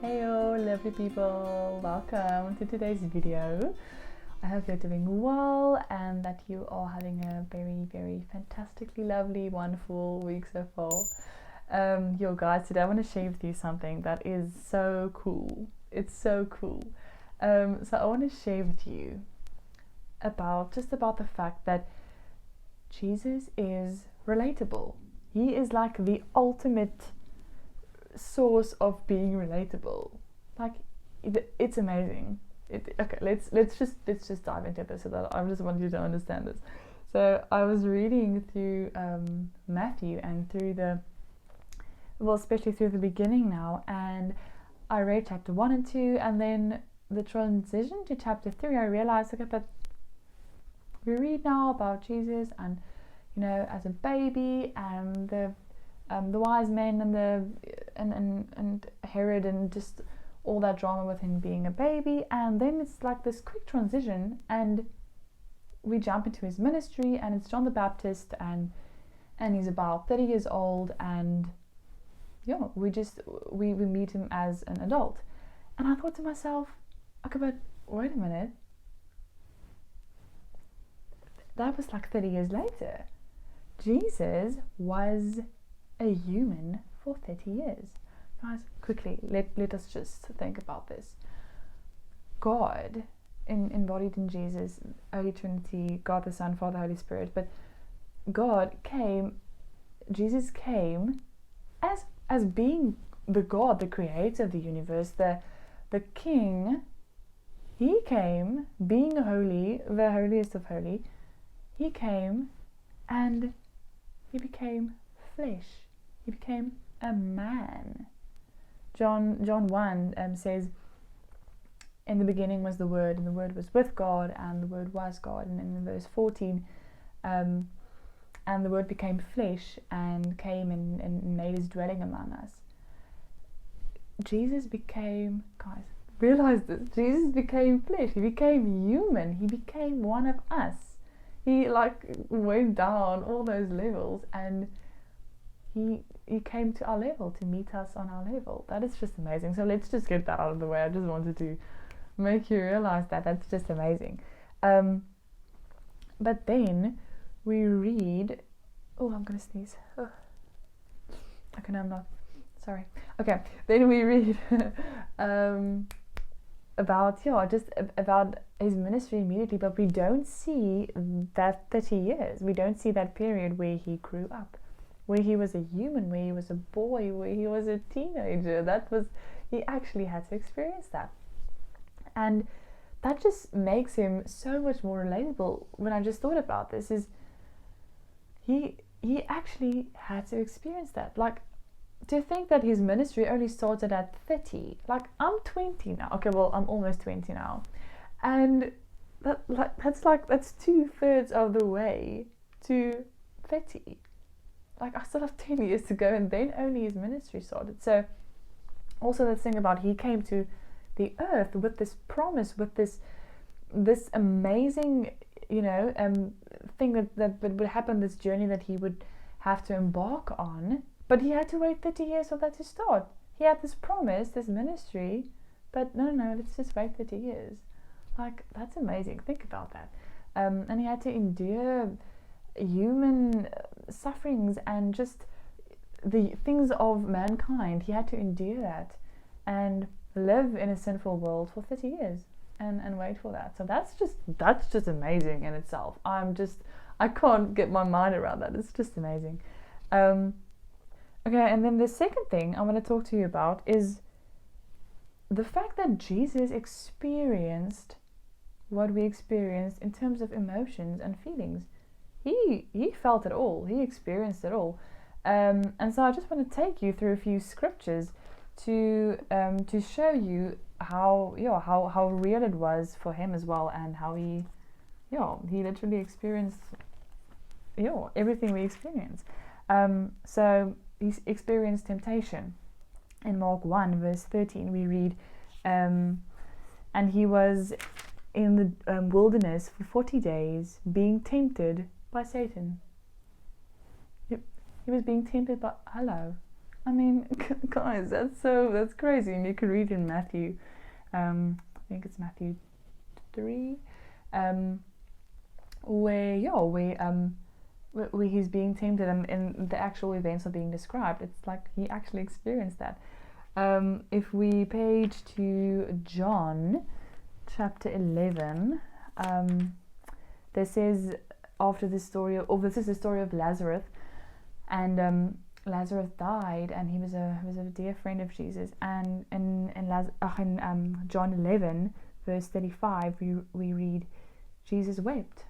Heyo lovely people, welcome to today's video. I hope you're doing well and that you are having a very fantastically lovely, wonderful week so far. Yo guys, today I want to share with you something that is so cool. It's so cool. So I want to share with you about the fact that Jesus is relatable. He is like the ultimate source of being relatable. Like it's amazing. Okay, let's just dive into this so that I just want you to understand this. So I was reading through Matthew and especially through the beginning now, and I read chapter 1 and 2, and then the transition to chapter 3 I realized, okay, but we read now about Jesus and as a baby and the wise men and Herod and just all that drama with him being a baby, and then it's like this quick transition and we jump into his ministry, and it's John the Baptist, and he's about 30 years old, and we meet him as an adult. And I thought to myself, okay, but wait a minute, that was like 30 years later. Jesus was a human for 30 years. Guys, quickly, let us just think about this. God, embodied in Jesus, Holy Trinity, God the Son, Father, Holy Spirit, but Jesus came as being the God, the creator of the universe, the King. He came being holy, the holiest of holy. He came and he became flesh. He became a man. John 1 says, in the beginning was the Word, and the Word was with God, and the Word was God. And in verse 14, and the Word became flesh and came and made his dwelling among us. Jesus became, guys, realize this, Jesus became flesh. He became human. He became one of us. He went down all those levels, and he came to our level to meet us on our level. That is just amazing. So let's just get that out of the way. I just wanted to make you realize that that's just amazing. But then we read, I'm gonna sneeze. Oh. Okay, no, I'm not. Sorry. Okay, then we read about his ministry immediately, but we don't see that 30 years. We don't see that period where he grew up, where he was a human, where he was a boy, where he was a teenager. He actually had to experience that. And that just makes him so much more relatable. When I just thought about this, is he actually had to experience that. Like, to think that his ministry only started at 30. Like, I'm 20 now. Okay, well, I'm almost 20 now. And that's 2/3 of the way to 30. Like, I still have 10 years to go, and then only his ministry started. So also this thing about he came to the earth with this promise, with this amazing thing that would happen, this journey that he would have to embark on, but he had to wait 30 years for that to start. He had this promise, this ministry, but no, let's just wait 30 years. Like, that's amazing. Think about that. And he had to endure human sufferings and just the things of mankind. He had to endure that and live in a sinful world for 30 years and wait for that. So that's just amazing in itself. I can't get my mind around that. It's just amazing. Okay, and then the second thing I want to talk to you about is the fact that Jesus experienced what we experienced in terms of emotions and feelings. He felt it all. He experienced it all. And so I just want to take you through a few scriptures to show you how real it was for him as well, and how he literally experienced everything we experience. So he experienced temptation. In Mark 1 verse 13 we read, and he was in the wilderness for 40 days being tempted by Satan. He was being tempted by, I mean, guys, that's crazy. And you can read in Matthew, I think it's Matthew 3, where he's being tempted, and the actual events are being described. It's like he actually experienced that. If we page to John chapter 11, this is after the story of, this is the story of Lazarus, and Lazarus died, and he was a dear friend of Jesus. And in John 11 verse 35, we read, Jesus wept.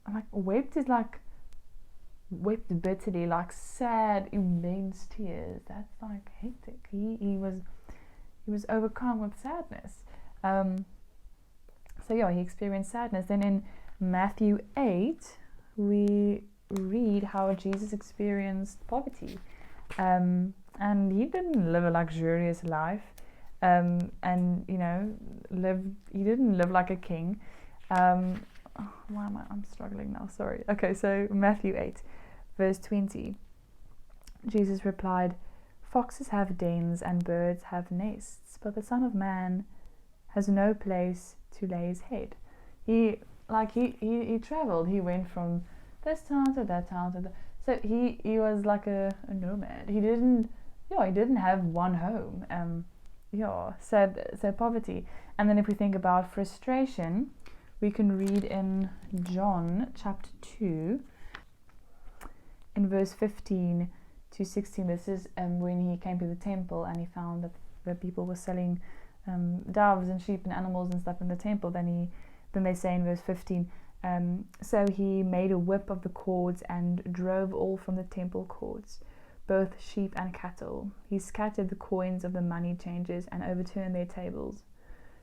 I'm like, wept is like wept bitterly, like sad, immense tears. That's like hectic. He was overcome with sadness. So yeah, he experienced sadness. Then in Matthew 8, we read how Jesus experienced poverty, and he didn't live a luxurious life, and he didn't live like a king. I'm struggling now, sorry. Okay, so Matthew 8 verse 20, Jesus replied, "Foxes have dens and birds have nests, but the Son of Man has no place to lay his head." He traveled. He went from this town to that town to so he was like a nomad. He didn't have one home. So poverty. And then if we think about frustration, we can read in John chapter 2 in verse 15 to 16. This is when he came to the temple and he found that the people were selling doves and sheep and animals and stuff in the temple. Then they say in verse 15, so he made a whip of the cords and drove all from the temple courts, both sheep and cattle. He scattered the coins of the money changers and overturned their tables.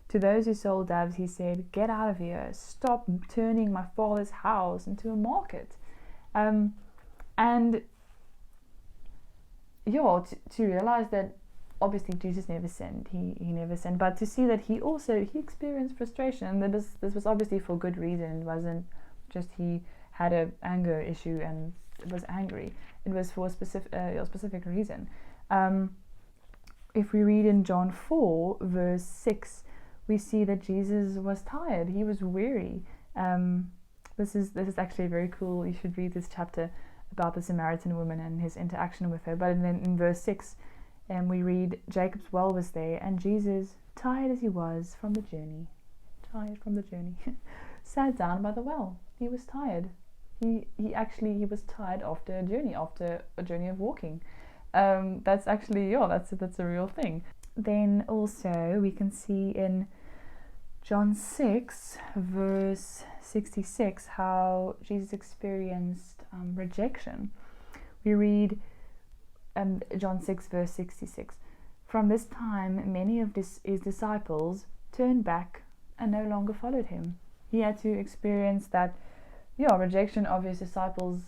To those who sold doves, he said, "Get out of here! Stop turning my father's house into a market." To realize that obviously Jesus never sinned. He never sinned, but to see that he experienced frustration, and that this was obviously for good reason. It wasn't just he had an anger issue and was angry. It was for a specific reason. If we read in John 4 verse 6, we see that Jesus was tired. He was weary. This is actually very cool. You should read this chapter about the Samaritan woman and his interaction with her. But then in verse 6, we read, Jacob's well was there, and Jesus, tired as he was from the journey, sat down by the well. He was tired. He was tired after a journey of walking. That's actually that's a real thing. Then also we can see in John 6 verse 66 how Jesus experienced rejection. We read John 6 verse 66. From this time many of his disciples turned back and no longer followed him. He had to experience that rejection of his disciples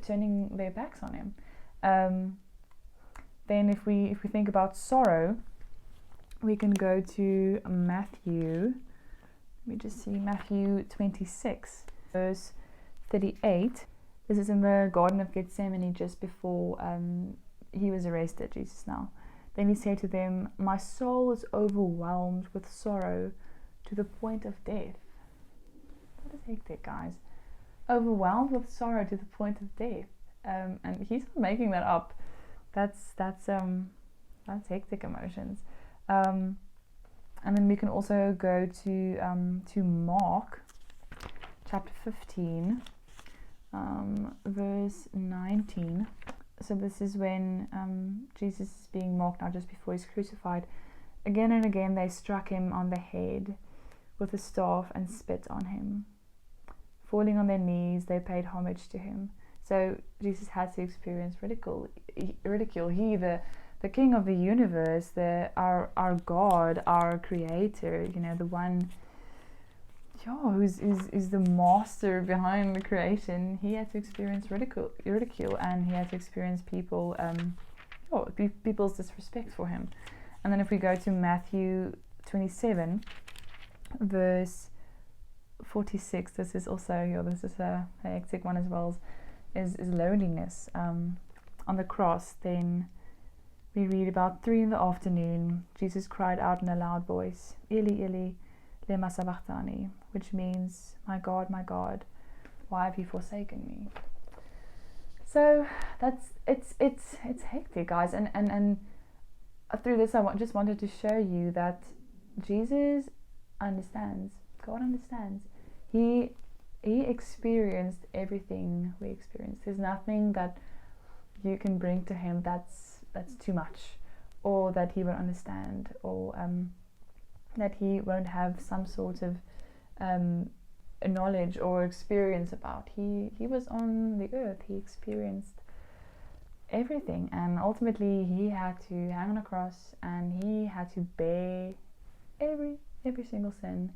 turning their backs on him. Then if we think about sorrow, we can go to Matthew. Let me just see, Matthew 26 verse 38. This is in the Garden of Gethsemane, just before he was arrested, Jesus now. Then he said to them, "My soul is overwhelmed with sorrow to the point of death." That is hectic, guys. Overwhelmed with sorrow to the point of death. And he's not making that up. That's hectic emotions. And then we can also go to Mark chapter 15, verse 19. So this is when Jesus is being mocked now, just before he's crucified. Again and again they struck him on the head with a staff and spit on him. Falling on their knees, they paid homage to him. So Jesus had to experience ridicule. He, the King of the universe, our God, our Creator, the one who's the master behind the creation. He had to experience ridicule, and he had to experience people's disrespect for him. And then if we go to Matthew 27, verse 46, this is also a hectic one as well. Is loneliness. on the cross, then we read about 3 in the afternoon, Jesus cried out in a loud voice, Eli, Eli, lema sabachthani, which means, my God, why have you forsaken me? So it's hectic, guys, and through this I just wanted to show you that Jesus understands. God understands. He experienced everything we experienced. There's nothing that you can bring to him that's too much, or that he won't understand, or that he won't have some sort of knowledge or experience about. He was on the earth. He experienced everything, and ultimately he had to hang on a cross, and he had to bear every single sin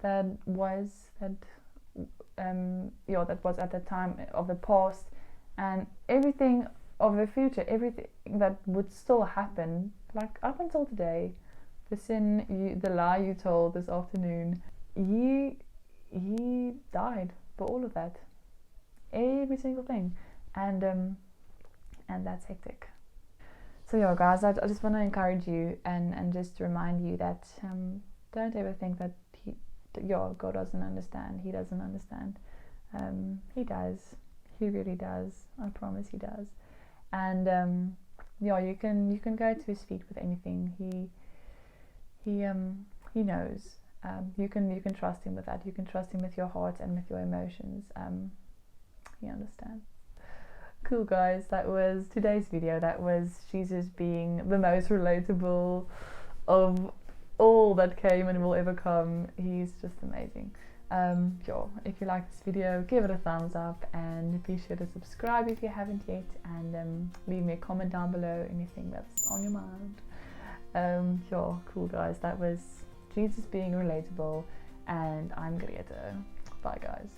that was at the time of the past, and everything of the future, everything that would still happen, like up until today. The lie you told this afternoon, he died for all of that, every single thing, and that's hectic. So yeah, guys, I just want to encourage you and just remind you that don't ever think that God doesn't understand. He doesn't understand. He does. He really does. I promise he does. And you can go to his feet with anything. He knows. You can trust him with that. You can trust him with your heart and with your emotions. He understands. Cool, guys, that was today's video. That was Jesus being the most relatable of all that came and will ever come. He's just amazing. If you like this video, give it a thumbs up, and be sure to subscribe if you haven't yet, and leave me a comment down below, anything that's on your mind. Cool, guys, that was Jesus being relatable, and I'm Grete. Bye, guys.